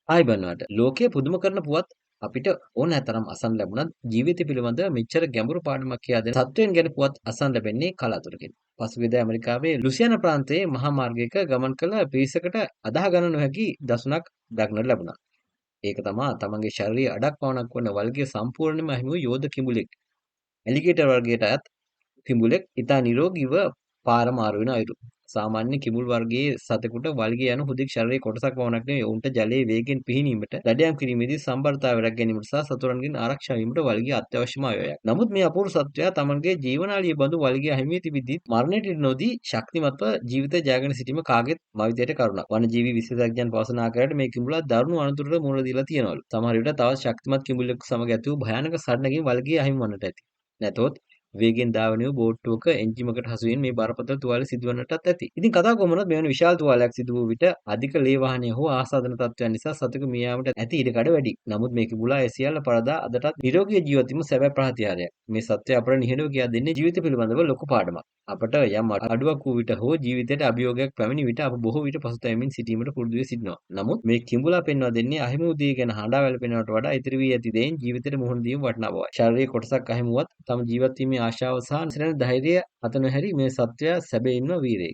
ආයිබන්වාට ලෝකයේ පුදුම කරන පුවත් අපිට ඕනෑ තරම් අසන්න ලැබුණත් ජීවිතය පිළිබඳව මෙච්චර ගැඹුරු පාඩමක් කියා දෙන සත්වයන් ගැන පුවත් අසන්න ලැබෙන්නේ කලාතුරකින්. පසුගියදා ඇමරිකාවේ ලුසියානා ප්‍රාන්තයේ මහා මාර්ගයක ගමන් කළ පිරිසකට අදාහ ගන්න නොහැකි දසුනක් දක්නට ලැබුණා. ඒක තමා තමන්ගේ ශරීරයේ අඩක් පවණක් වන වල්ගේ සම්පූර්ණයෙන්ම අහිමි වූ යෝධ කිඹුලෙක්. ඇලිගේටර් වර්ගයට අයත් කිඹුලෙක් ඉතා නිරෝගීව පාර මාරු වෙන අයුරු. සාමාන්‍ය කිඹුල් වර්ගයේ සතෙකුට වල්ගේ යන හුදෙක් ශරීරයේ කොටසක් පමණක් නෙවෙයි ඔවුන්ට ජලයේ වේගයෙන් පිහිනීමට, දඩයම් කිරීමේදී සම්බරතාවය රැක ගැනීමට සහ සතුරන්ගෙන් ආරක්ෂා වීමට වල්ගේ අත්‍යවශ්‍යම අවයවයක්. නමුත් මේ අපූර්ව සත්වයා තමන්ගේ ජීවනාඩිය බඳු වල්ගේ අහිමි වී තිබිද්දී මරණයට ඉඩ නොදී ශක්තිමත්ව ජීවිතය ජයගෙන සිටීම කාගේත් මවිතයට කරුණක්. වනජීවි විශේෂඥයන් පවසන ආකාරයට මේ කිඹුලා දරුණු අනතුරට මුහුණ දීලා තියෙනවලු. සමහර විට තවත් ශක්තිමත් කිඹුලෙකු සමග ඇති වූ භයානක සටනකින් වල්ගේ අහිමි වන්නට ඇති. නැතහොත් වේගෙන් ධාවනය වූ බෝට්ටුවක එන්ජිමකට හසුවීම මේ බරපතල තුවාලය සිදුවන්නටත් ඇති. ඉතින් කතාව කොහොමද මෙවැනි විශාල තුවාලයක් සිදු වූ විට අධික ලේ වහනය හෝ ආසාදන තත්ත්වයන් නිසා සතෙකු මිය යාමට ඇති ඉඩකඩ වැඩි. නමුත් මේ කිඹුලා ඒ සියල්ල පරදා අදටත් නිරෝගීව ජීවත් වීම සැබෑ ප්‍රහතිහාරයක්. මේ සත්‍යය අපට නිහඬව කියා දෙන්නේ ජීවිතය පිළිබඳව ලොකු පාඩමක්. අපට යම් අඩුවක් වූ විට හෝ ජීවිතයට අභියෝගයක් පැමිණි විට අප බොහෝ විට පසුතැවෙමින් සිටීමට පුරුදු වී සිටිනවා. නමුත් මේ කිඹුලා පෙන්වා දෙන්නේ අහිමි වූ දේ ගැන හඬා වැළපෙනවට වඩා ඉතිරි වී ඇති දෙයින් ජීවිතයට මුහුණ දීම වටිනා බවයි. ශාරීරික කොටසක් අහිමි වුවත් තම ජීවත් වීමේ ආශාව සහ නිසරණ ධෛර්යය අත නොහැරි මේ සත්වයා සැබවින්ම වීරයෙක්.